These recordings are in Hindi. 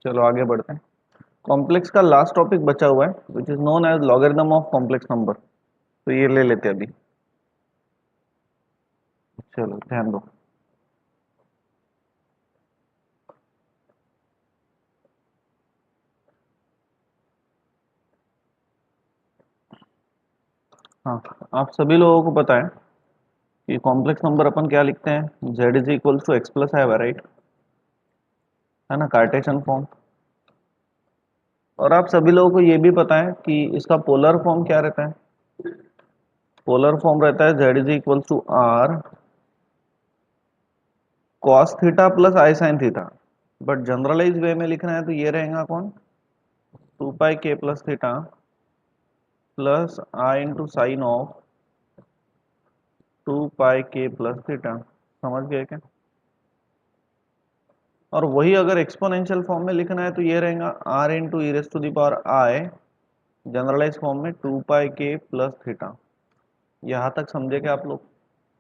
चलो आगे बढ़ते हैं। कॉम्प्लेक्स का लास्ट टॉपिक बचा हुआ है which is known as logarithm of complex number. तो ये ले लेते हैं अभी। चलो ध्यान दो। हाँ, आप सभी लोगों को पता है कि कॉम्प्लेक्स नंबर अपन क्या लिखते हैं, z is equal to x plus है राइट, है ना, कार्टेशियन फॉर्म। और आप सभी लोगों को ये भी पता है कि इसका पोलर फॉर्म क्या रहता है। पोलर फॉर्म रहता है z is equal to r cos theta plus i sine theta. But generalize way में लिखना है तो ये रहेगा कौन, 2 pi k plus theta plus i into sine of 2 pi k plus theta. समझ गए क्या। और वही अगर एक्सपोनेंशियल फॉर्म में लिखना है तो ये रहेगा r into e raise to the power i, generalise form में 2 पाई k प्लस थीटा। यहाँ तक समझे क्या आप लोग,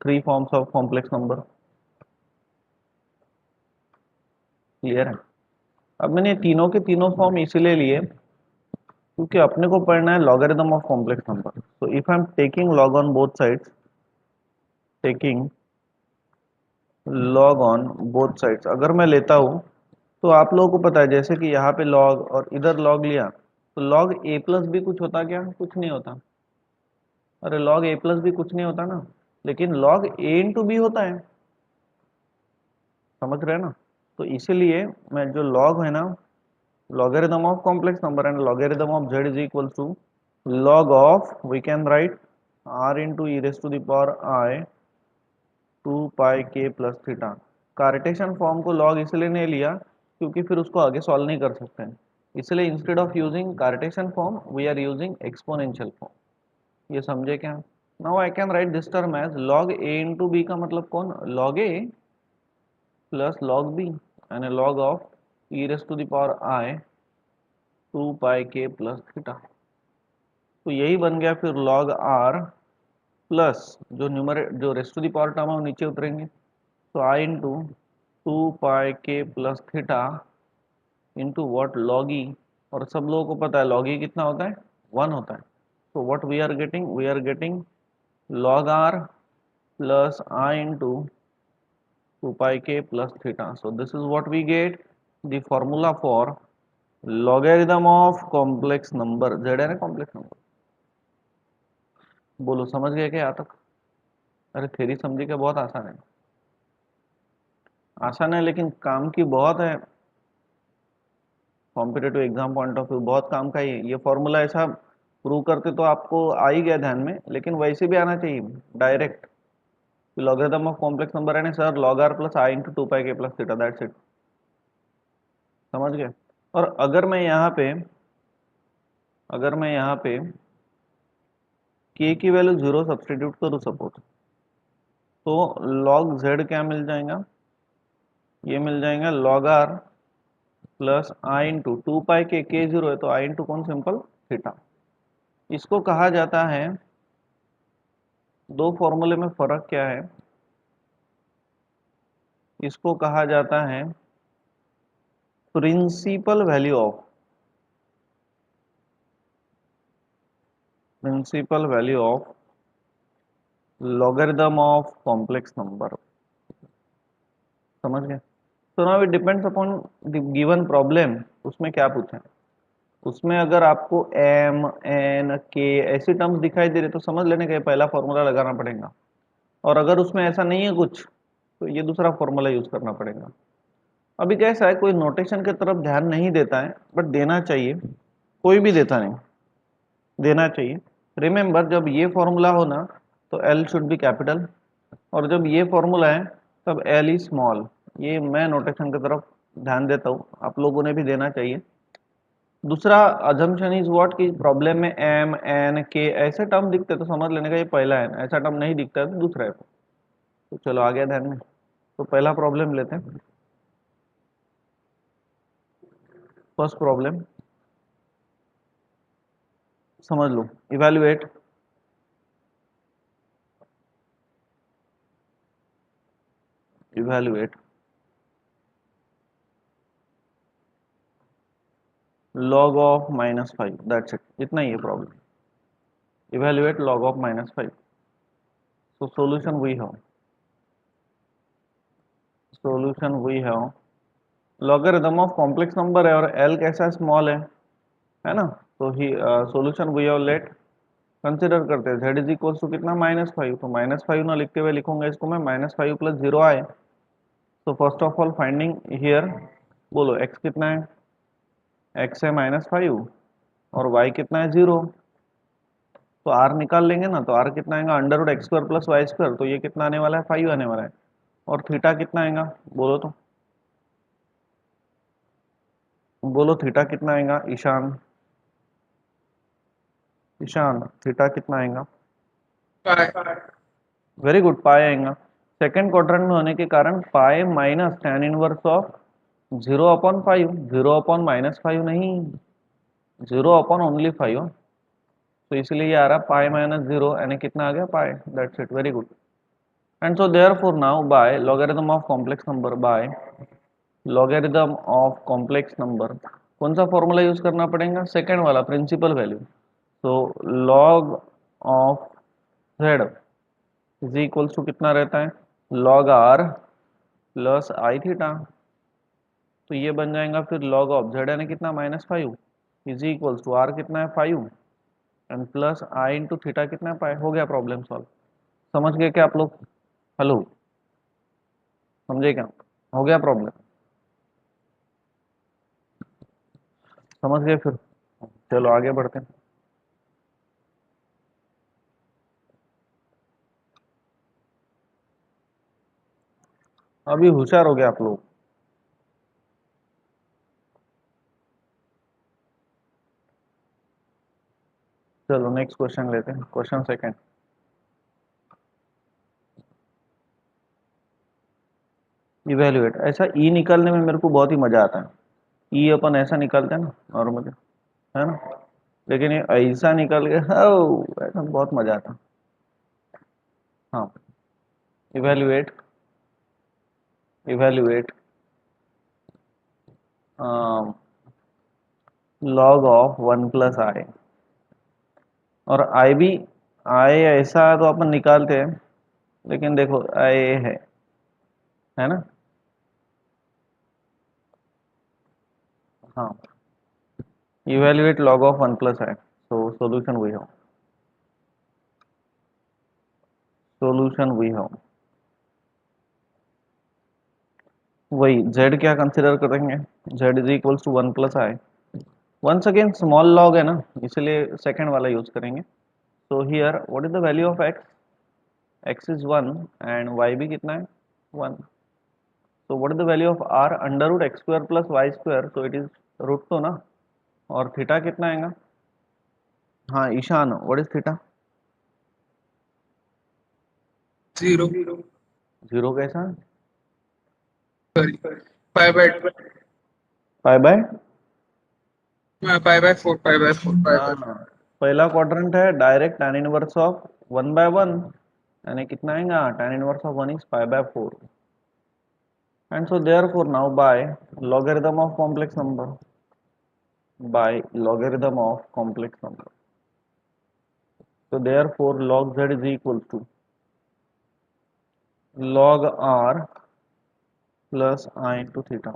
three forms of complex number. Clear है। अब मैंने ये तीनों के तीनों फॉर्म इसीलिए लिए क्योंकि अपने को पढ़ना है logarithm of complex number. So if I am taking log on both sides, taking log on both sides अगर मैं लेता हूँ तो आप लोगों को पता है जैसे कि यहाँ पे लॉग और इधर लॉग लिया तो लॉग ए प्लस भी कुछ होता क्या, कुछ नहीं होता। अरे लॉग ए प्लस भी कुछ नहीं होता ना, लेकिन लॉग ए इंटू बी होता है। समझ रहे हैं ना। तो इसीलिए मैं जो लॉग है ना, logarithm of complex number and logarithm of z is equal to log of, we can write r into e raised to the power I 2 pi k plus theta. Cartesian form को लॉग इसलिए नहीं लिया क्योंकि फिर उसको आगे सॉल्व नहीं कर सकते हैं, इसलिए instead of using cartesian form we are using exponential form. ये समझे क्या। Now I can write this term as log a into b का मतलब कौन, log a plus log b and log of e raise to the power I 2 pi k plus theta. तो यही बन गया फिर log r प्लस जो न्यूमरेट जो raised to the power term हम नीचे उतरेंगे तो आई into 2 pi k plus theta into what log e. और सब लोगों को पता है लॉग ई कितना होता है, 1 होता है। तो what we are getting log r plus i into 2 pi k plus theta. So this is what we get the formula for logarithm of complex number. Z है ना कॉम्प्लेक्स नंबर। बोलो समझ गए क्या यहाँ तक। अरे थ्योरी समझी क्या, बहुत आसान है। आसान है लेकिन काम की बहुत है। Competitive exam point of view बहुत काम का ही है ये फॉर्मूला। ऐसा प्रूव करते तो आपको आ ही गया ध्यान में, लेकिन वैसे भी आना चाहिए direct. Logarithm of complex number है ना sir, log are plus i into 2 pi k plus theta, that's it. समझ गए। और अगर मैं यहाँ पे k की वैल्यू 0 सब्सटीट्यूट करूँ सपोज, तो log z क्या मिल जाएगा, ये मिल जाएगा log r plus i into 2 pi k 0 है तो आई इंटू कौन, सिंपल थीटा। इसको कहा जाता है, दो फॉर्मूले में फर्क क्या है, इसको कहा जाता है principal value of, principal value of logarithm of complex number. समझ गए। तो now it depends upon the given problem, उसमें क्या पूछा है। उसमें अगर आपको एम एन के ऐसी टर्म्स दिखाई दे रहे तो समझ लेने का ये पहला फॉर्मूला लगाना पड़ेगा। और अगर उसमें ऐसा नहीं है कुछ तो ये दूसरा फॉर्मूला यूज करना पड़ेगा। अभी कैसा है, कोई नोटेशन की तरफ ध्यान नहीं देता है, बट देना चाहिए। कोई भी देता नहीं, देना चाहिए। रिमेंबर जब ये फॉर्मूला हो ना तो एल शुड बी कैपिटल, और जब ये फॉर्मूला है तब एल ई स्मॉल। ये मैं नोटेशन की तरफ ध्यान देता हूँ, आप लोगों ने भी देना चाहिए। दूसरा अजम्पशन इज व्हाट की प्रॉब्लम में एम एन के ऐसे टर्म दिखते तो समझ लेने का ये पहला है, ऐसा टर्म नहीं दिखता है तो दूसरा है। तो चलो आ गया ध्यान में। तो पहला प्रॉब्लम लेते हैं। फर्स्ट प्रॉब्लम समझ लो, evaluate evaluate log of -5, that's it, इतना ही है problem. Evaluate log of -5. So solution we have logarithm of complex number है और L कैसा स्मॉल है ना. तो ही solution we have let consider करते हैं z इज इक्वल टू कितना -5. तो -5 ना लिखते हुए लिखूंगा इसको मैं -5 + 0 आए. तो first of all finding here, बोलो x कितना है, x है -5 और y कितना है 0. तो r निकाल लेंगे ना, तो r कितना आएगा √x² + y². तो ये कितना आने वाला है 5 आने वाला है. और थीटा कितना आएगा, बोलो तो, बोलो थीटा कितना आएगा ईशान. ईशान थीटा कितना आएगा. वेरी गुड, पाई आएगा. सेकंड क्वाड्रेंट में होने के कारण pi minus tan inverse of 0/5. 0/-5 नहीं, 0/ओनली 5. तो इसलिए ये आ रहा पाई -0 यानी कितना आ गया pi. That's it, very good. And so therefore now by logarithm of complex number, by logarithm of complex number कौन सा फॉर्मूला यूज करना पड़ेगा, सेकंड वाला, प्रिंसिपल वैल्यू. तो log of z is equals to कितना रहता है, log r plus i theta. तो ये बन जाएगा फिर log ऑफ z यानी कितना -5 इज इक्वल्स टू r कितना है 5 and plus i into theta कितना है पाई. हो गया प्रॉब्लम सॉल्व. समझ गए क्या आप लोग, हेलो, समझे क्या, हो गया प्रॉब्लम, समझ गए फिर. चलो आगे बढ़ते हैं. अभी होशियार हो गया आप लोग. चलो नेक्स्ट क्वेश्चन लेते हैं, क्वेश्चन सेकंड. इवेल्युएट, ऐसा ई निकालने में मेरे को बहुत ही मजा आता है. ई अपन ऐसा निकालते हैं ना नॉर्मली, है ना, लेकिन ये ऐसा निकल के ऐसा बहुत मजा आता. हाँ, evaluate, evaluate log of 1 + i. और आई भी, आई ऐसा तो अपन निकालते हैं, लेकिन देखो आई है ना. हाँ, इवेल्युएट log ऑफ 1 + i. तो सॉल्यूशन वही हो, सॉल्यूशन वही हो, वही z क्या कंसिडर करेंगे, z is equals to 1 + i. Once again small log है ना, इसलिए सेकंड वाला यूज करेंगे. So here what is the value of x, x is 1 and y भी कितना है 1. so what is the value of r, √x² + y². so it is √2 ना. और थीटा कितना आएगा, हाँ Ishan what is theta. 0. Zero कैसा, sorry, pi pi by 4, pi by 4. हाँ, पहला क्वाड्रेंट है डायरेक्ट tan इनवर्स ऑफ 1/1 यानी कितना आएगा tan inverse of 1 is pi. And so therefore now by logarithm of complex number, by logarithm of complex number. So therefore log z is equal to log r plus I into theta.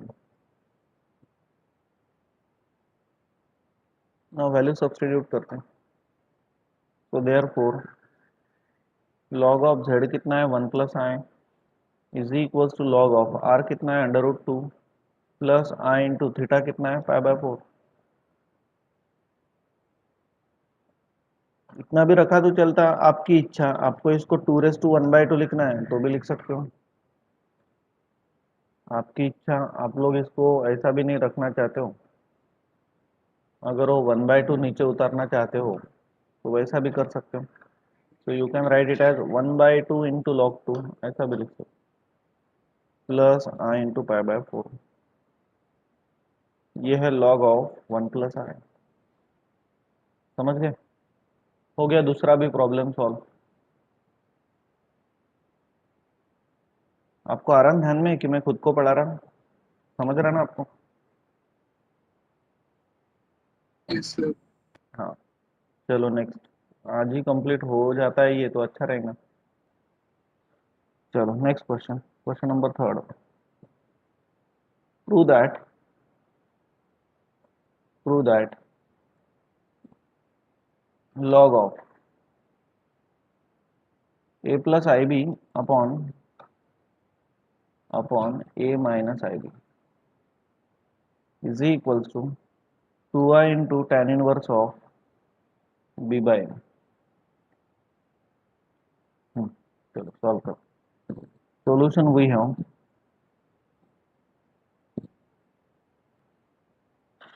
Now value substitute करते हैं. So therefore log of z कितना है 1 + I is equals to log of r कितना है √2 प्लस I into theta कितना है पाई/4. इतना भी रखा तो चलता, आपकी इच्छा, आपको इसको 2⁻² लिखना है तो भी लिख सकते हो, आपकी इच्छा. आप लोग इसको ऐसा भी नहीं रखना चाहते हो, अगर वो 1/2 नीचे उतारना चाहते हो तो वैसा भी कर सकते हो. तो you can write it as 1/2 into log 2, ऐसा भी लिख सकते हो, प्लस आई इंटू पाई/4. ये है log ऑफ 1 + i. समझ गए, हो गया दूसरा भी प्रॉब्लम सॉल्व. आपको आ रहा है ध्यान में कि मैं खुद को पढ़ा रहा हूँ, समझ रहा ना आपको. yes sir. हाँ, चलो नेक्स्ट। आज ही कंप्लीट हो जाता है ये तो अच्छा रहेगा। चलो next question, question number third. Prove that prove that log of a plus ib upon a minus ib is equals to 2i into tan inverse of b by a। चलो सॉल्व करो। सॉल्यूशन वही है।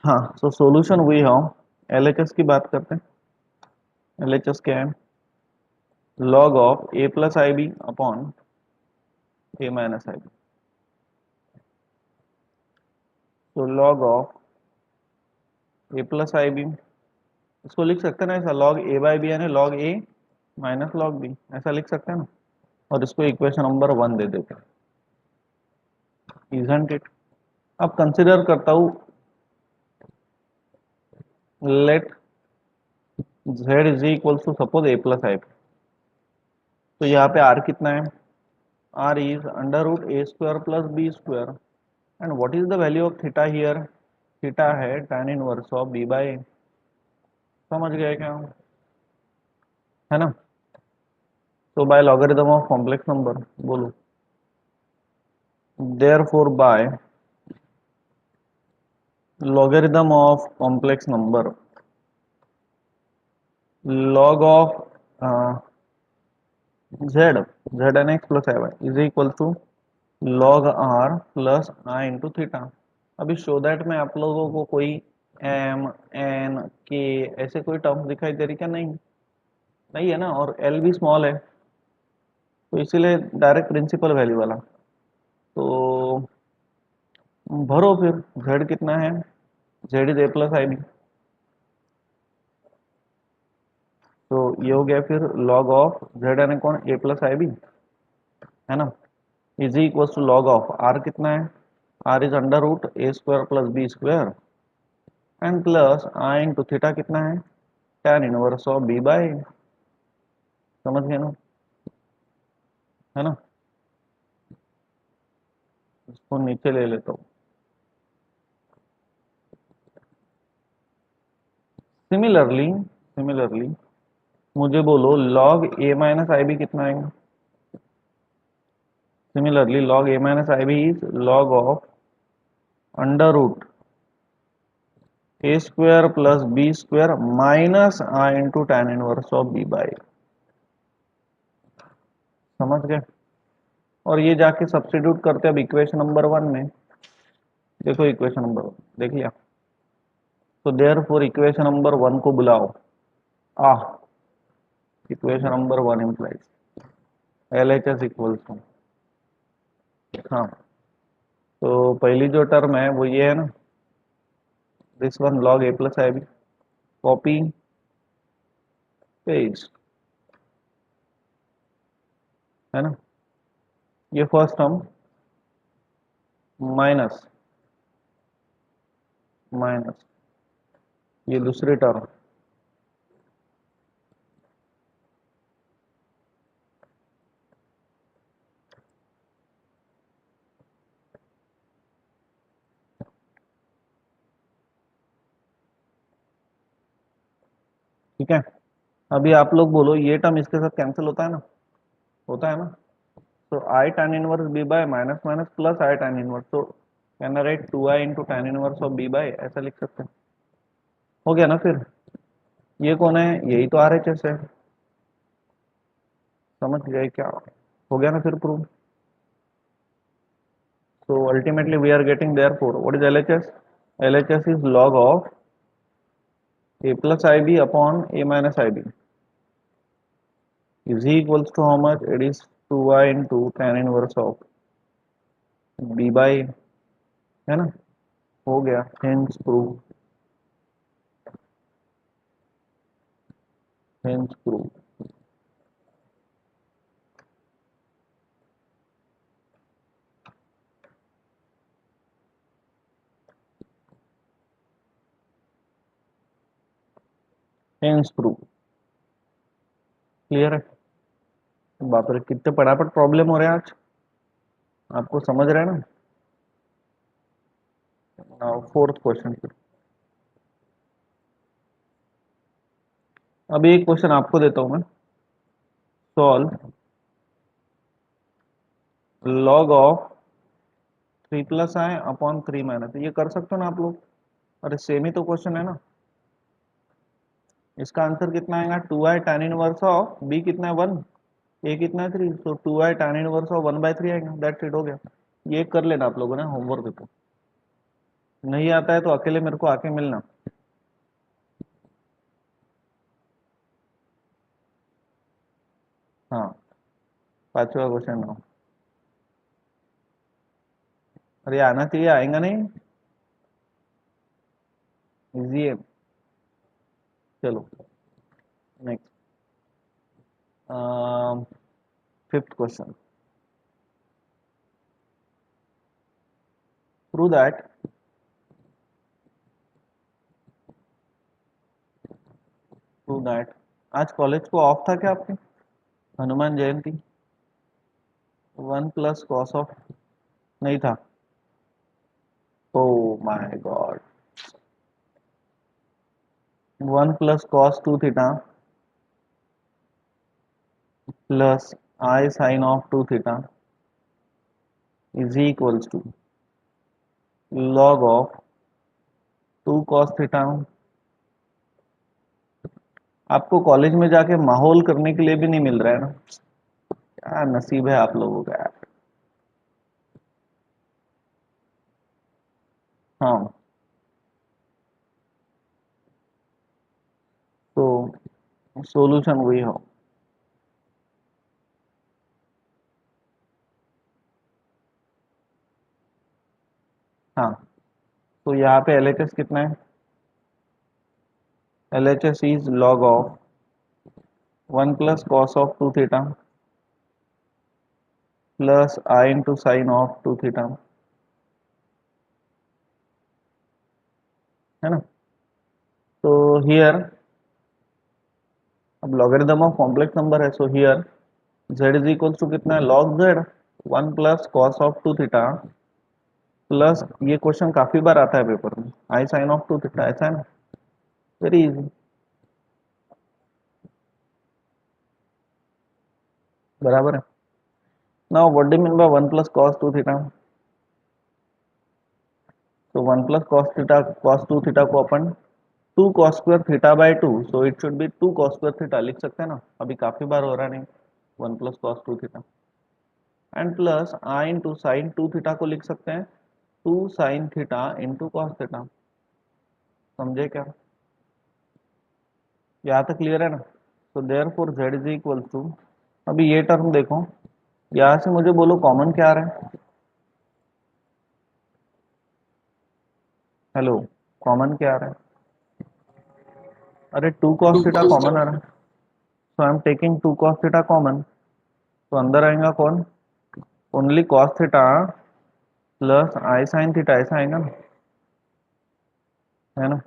हाँ, सो सॉल्यूशन वही है। एलएचएस की बात करते हैं। एलएचएस क्या है? log of a plus i b upon a minus i b. तो log of a plus i b, इसको लिख सकते हैं ना ऐसा, log a बाई बी यानी log a minus log b, ऐसा लिख सकते हैं ना। और इसको इक्वेशन नंबर 1 दे देते हैं, इजंट इट। अब कंसिडर करता हूँ, let z is equal to suppose a plus i b. तो यहाँ पे r कितना है? r is under root a square plus b square. And what is the value of theta here? Theta है tan inverse of b by. समझ गए क्या? है ना? तो by logarithm of complex number बोलो, therefore by logarithm of complex number log of z n x plus i y is equal to log r plus i into theta। अभी शो दैट में आप लोगों को कोई m n k ऐसे कोई टर्म दिखाई दे रही क्या? नहीं, नहीं है ना। और l भी स्मॉल है, तो इसीलिए डायरेक्ट प्रिंसिपल वैल्यू वाला। तो भरो फिर, z कितना है? z is a plus i b. तो ये हो गया फिर log ऑफ z एन कौन? a प्लस आई बी, है ना। Is equal to log of r कितना है? r is under root a square plus b square and plus i into theta कितना है? tan inverse of b by. समझ गए ना? है ना। इसको नीचे ले लेता हूँ। सिमिलरली मुझे बोलो log a minus i b कितना आएगा? Similarly log a minus i b is log of under root a square plus b square minus i into tan inverse of b by. समझ गए? और ये जाके सब्स्टिट्यूट करते हैं अब इक्वेशन नंबर 1 में। देखो इक्वेशन नंबर 1 देख लिया। तो देयरफॉर इक्वेशन नंबर 1 को बुलाओ। आ equation number 1 implies LHS equals to, हाँ, तो पहली जो टर्म है वो ये है ना, this one log a plus i b. Copy paste, है ना। ये फर्स्ट टर्म माइनस माइनस ये दूसरी टर्म, ठीक है। अभी आप लोग बोलो ये टर्म इसके साथ कैंसिल होता है ना? होता है ना। तो i tan inverse b by minus minus plus i tan inverse, तो can write 2i into tan inverse of b by, ऐसा लिख सकते हैं। हो गया ना फिर। ये कौन है? यही तो RHS है। समझ गए क्या? हो गया ना फिर prove. So ultimately we are getting therefore what is LHS? LHS is log of a plus ib upon a minus ib is equals to how much? It is 2i into tan inverse of b by, है ना। हो गया, hence proof, hence proof। Hence prove. Clear है? बाप रे, कितने पटापट प्रॉब्लम हो रहे हैं आज, आपको समझ रहे हैं ना? फोर्थ क्वेश्चन फिर। अभी एक क्वेश्चन आपको देता हूं मैं। Solve log of 3 + i upon 3 - ये कर सकते हो ना आप लोग? अरे सेम ही तो क्वेश्चन है ना। इसका आंसर कितना आएगा? 2i tan inverse of b कितना है 1, a कितना है 3, तो 2i tan इनवर्स ऑफ 1/3 आएगा। दैट्स इट, हो गया। ये कर लेना आप लोगों ने होमवर्क पे। नहीं आता है तो अकेले मेरे को आके मिलना। हाँ, 5वां क्वेश्चन हो। अरे आना चाहिए, आएगा नहीं? इजी है। चलो next, fifth question. Prove that आज कॉलेज को ऑफ था क्या आपके? हनुमान जयंती। 1 + cos ऑफ नहीं था? Oh my God. 1 + cos 2 theta plus I sin of 2 theta is equals to log of 2 cos theta. आपको कॉलेज में जाके माहौल करने के लिए भी नहीं मिल रहा है ना? क्या नसीब है आप लोगों का यार। हाँ, तो सॉल्यूशन वही हो। हाँ, तो यहाँ पे LHS कितना है? LHS is log of 1 + cos of 2 theta plus I into sine of 2 theta, है ना? तो हियर अब लॉगरिथम ऑफ कॉम्प्लेक्स नंबर है, so here z is equal to कितना है? log z 1 + cos of 2 theta plus, ये क्वेश्चन काफी बार आता है पेपर में, I साइन ऑफ 2 थीटा, ऐसा है ना? वेरी इजी, बराबर है। Now what do you mean by 1 + cos 2 theta? तो 1 + cos थीटा, cos 2 थीटा को अपन 2 cos² थीटा/2, so it should be 2 cos² theta लिख सकते हैं ना? अभी काफी बार हो रहा नहीं 1 + cos 2 theta. And plus i into sine 2 theta को लिख सकते हैं 2 sin theta into cos theta. समझे क्या? यहाँ तक क्लियर है ना? तो therefore z is equal to, अभी ये टर्म देखो, यहाँ से मुझे बोलो कॉमन क्या आ रहा है? हेलो, कॉमन क्या आ रहा है? अरे 2 cos थीटा 2 cos कॉमन आ रहा है, so I am taking 2 cos theta common. तो अंदर आएगा कौन? Only cos theta plus i sine theta, ऐसा आएगा ना? है ना?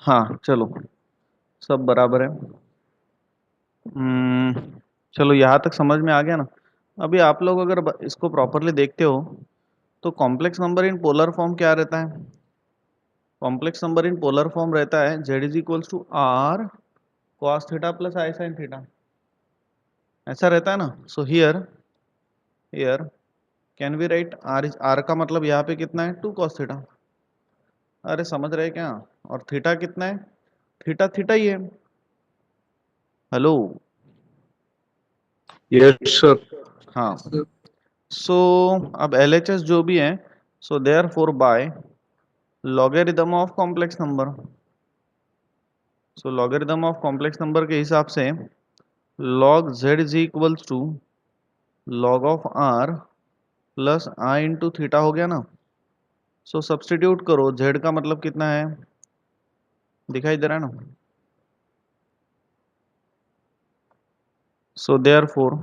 हाँ चलो, सब बराबर है। चलो यहाँ तक समझ में आ गया ना? अभी आप लोग अगर इसको प्रॉपरली देखते हो तो complex number in polar form क्या रहता है? Complex number in polar form रहता है z is equals to r cos theta plus i sine theta, ऐसा रहता है ना? So here can we write r का मतलब यहाँ पे कितना है? 2 cos थीटा। अरे समझ रहे क्या? और थीटा कितना है? थीटा थीटा ही है। हेलो, yes sir हाँ। सो अब LHS जो भी है, so therefore by logarithm of complex number, so logarithm of complex number के हिसाब से log z is equals to log of r plus i into theta हो गया ना? सो सब्सटीट्यूट करो, z का मतलब कितना है? दिखाई दे रहा है ना? So therefore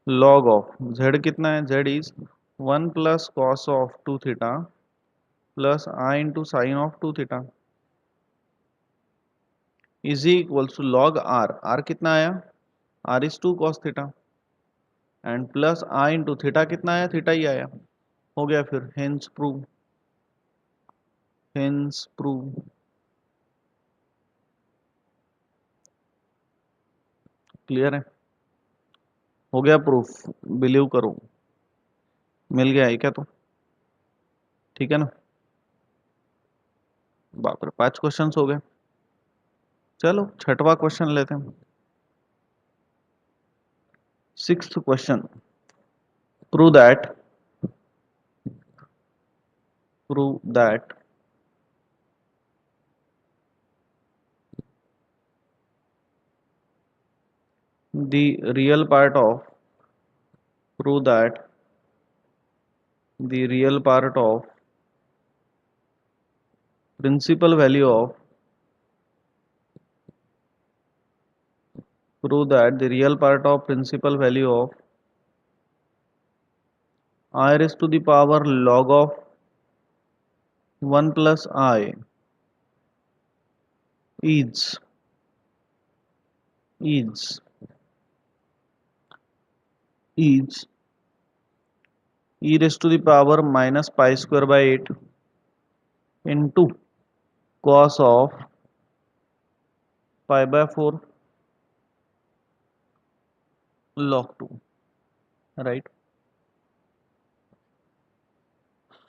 log of z कितना है? z is 1 plus cos of 2 theta plus i into sine of 2 theta is equals to log r. R कितना आया? R is 2 cos theta and plus i into theta कितना आया? थीटा ही आया। हो गया फिर hence prove. Hence prove. Clear है? हो गया प्रूफ। बिलीव करो। मिल गया है क्या? तो ठीक है ना? बाप रे, 5 क्वेश्चन हो गए। चलो छठवां क्वेश्चन लेते हैं। 6th question. Prove that prove that the real part of prove that the real part of principal value of prove that the real part of principal value of I raised to the power log of 1 plus I is is is e raised to the power minus pi square by 8 into cos of pi by 4 log 2, right?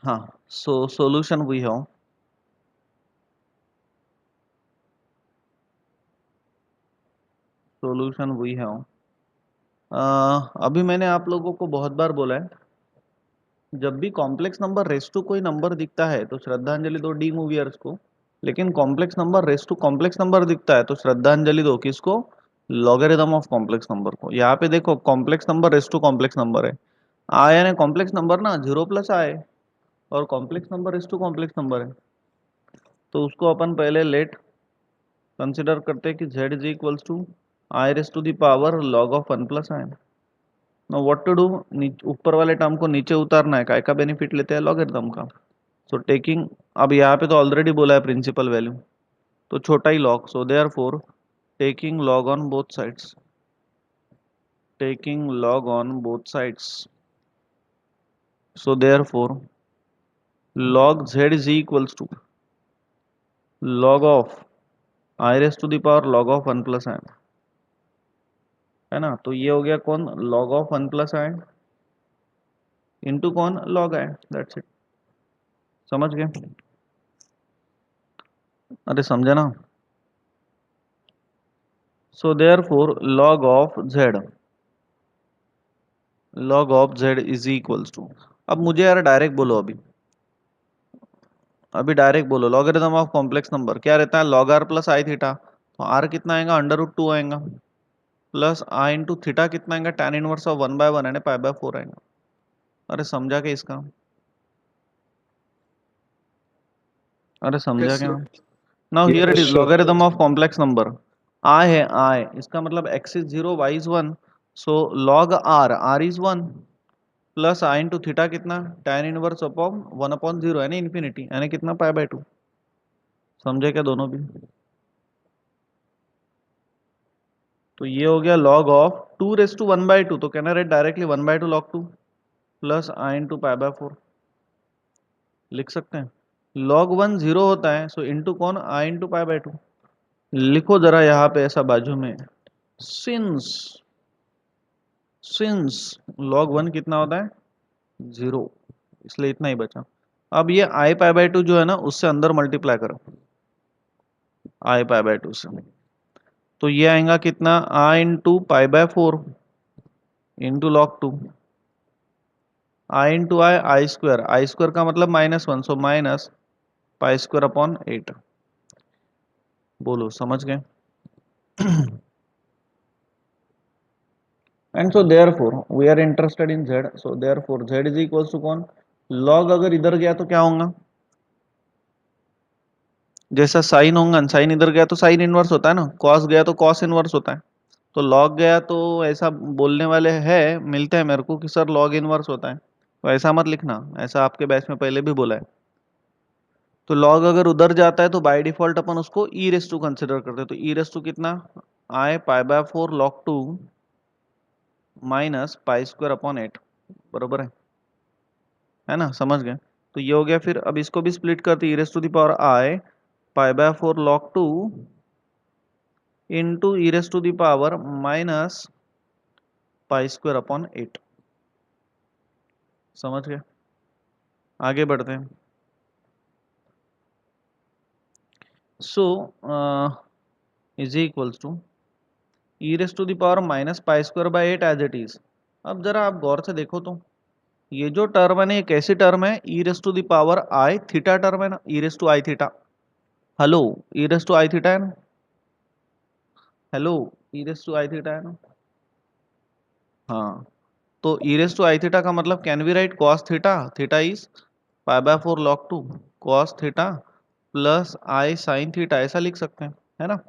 हाँ, so solution we have solution we have अभी मैंने आप लोगों को बहुत बार बोला है, जब भी कॉम्प्लेक्स नंबर रेस टू कोई नंबर दिखता है तो श्रद्धांजलि दो डी मूवियर्स को। लेकिन complex number raise to complex number दिखता है तो श्रद्धांजलि दो किसको? लॉगरिथम ऑफ कॉम्प्लेक्स नंबर को। यहाँ पे देखो complex number raise to complex number है। आ यानी कॉम्प्लेक्स नंबर ना 0 प्लस आए और complex number raise to complex number है, तो उसको अपन पहले लेट कंसिडर करते हैं कि z is equals to i raise to the power log of 1 plus i. No what to do, ऊपर वाले टर्म को नीचे उतारना है। काय का बेनिफिट लेते हैं? लॉगरिथम का। सो टेकिंग, अब यहाँ पे तो ऑलरेडी बोला है प्रिंसिपल वैल्यू, तो छोटा ही log. So therefore taking log on both sides, taking log on both sides, so therefore log z is equals to log of i raised to the power log of 1 plus i, है ना? तो ये हो गया कौन? log of 1 plus i into कौन? log i। That's it. समझ गए? अरे समझे ना? So therefore log of z is equals to, अब मुझे यार डायरेक्ट बोलो, अभी डायरेक्ट बोलो लॉगरिथम ऑफ कॉम्प्लेक्स नंबर क्या रहता है? log r plus i theta. तो r कितना आएगा? अंडर रूट 2 आएगा प्लस आई इंटू थीटा कितना आएगा? tan इनवर्स ऑफ 1/1 यानी पाई बाय 4 आएगा। अरे समझा क्या इसका? अरे समझा Yes, क्या? sir. Now here it Yes, is sir. Logarithm of complex number. I है आई, इसका मतलब x इज 0 y इज 1, सो log r इज 1 प्लस आई इंटू थीटा कितना? tan इनवर्स अपॉन 1/0 यानी इन्फिनिटी, यानी कितना? Pi by 2। समझे क्या दोनों भी? तो ये हो गया log ऑफ 2 रेस टू 1/2, तो कहना rate directly 1/2 log 2 plus i into pi by 4 लिख सकते हैं। log 1 0 होता है, सो इंटू कौन? आई इंटू पाई बाय 2। लिखो जरा यहाँ पे ऐसा बाजू में, सिंस सिंस log 1 कितना होता है? 0, इसलिए इतना ही बचा। अब ये आई पाई बाय 2 जो है ना, उससे अंदर मल्टीप्लाई करो आई पाई बाय 2 से, तो ये आएगा कितना? I into pi by 4 into log 2, i into i square, i square का मतलब -1, so minus pi square upon 8। बोलो समझ गए? And so therefore we are interested in z, so therefore z is equals to कौन? log अगर इधर गया तो क्या होगा? जैसा साइन होगा, साइन इधर गया तो साइन इनवर्स होता है ना, कॉस गया तो कॉस इनवर्स होता है। तो log गया तो ऐसा बोलने वाले हैं, मिलते हैं मेरे को कि सर log इनवर्स होता है, तो ऐसा मत लिखना, ऐसा आपके बैच में पहले भी बोला है। तो लॉग अगर उधर जाता है तो बाय डिफॉल्ट अपन उसको ई रेस टू कंसिडर करते हैं। तो ई रेस टू कितना, i pi by 4 log 2 minus pi square upon 8, बरोबर है ना, समझ गए। तो ये हो गया। फिर अब इसको भी स्प्लिट करते, e raise to the power i pi by 4 log 2 into e raise to the power minus pi square upon 8, समझ गए। आगे बढ़ते हैं। So is equals to e raise to the power minus pi square by 8 as it is. अब जरा आप गौर से देखो तो ये जो टर्म है ना, ये कैसी टर्म है, e raise to the power i theta term है ना, e raise to i theta. Hello, e raise to i theta है ना, hello, e raise to i theta है ना। हाँ, तो e raise to i theta का मतलब can we write cos theta, theta is pi by 4 log 2 cos theta plus i sine theta, ऐसा लिख सकते हैं, है ना,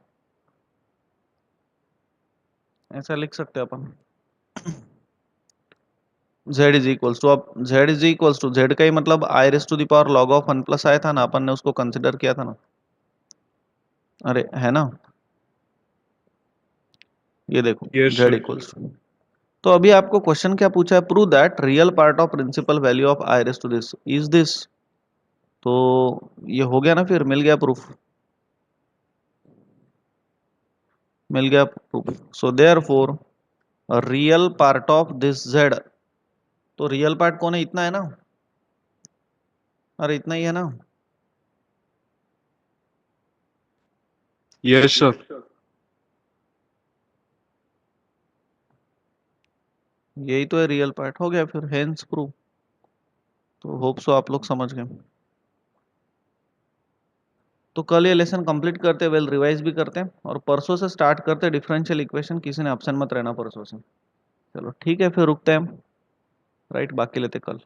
ऐसा लिख सकते हैं अपन। z इज इक्वल्स टू, अब z is equals to, z का ही मतलब i raise to the power log of 1 plus आया था ना, अपन ने उसको कंसिडर किया था ना, अरे है ना, ये देखो Yes, z sir. Equals to. तो अभी आपको क्वेश्चन क्या पूछा है, prove that real part of principal value of i raise to this is this. तो ये हो गया ना, फिर मिल गया प्रूफ, मिल गया proof. So therefore real part of this z, तो रियल पार्ट कौन है, इतना है ना, अरे इतना ही है ना, Yes, sir. यही तो है रियल पार्ट, हो गया फिर, हेंस प्रूफ। तो होप सो आप लोग समझ गए। तो कल ये लेसन कंप्लीट करते, वेल रिवाइज भी करते हैं, और परसों से स्टार्ट करते डिफरेंशियल इक्वेशन, किसी ने ऑप्शन मत रहना परसों से। चलो ठीक है, फिर रुकते हैं हम, राइट, बाकी लेते कल।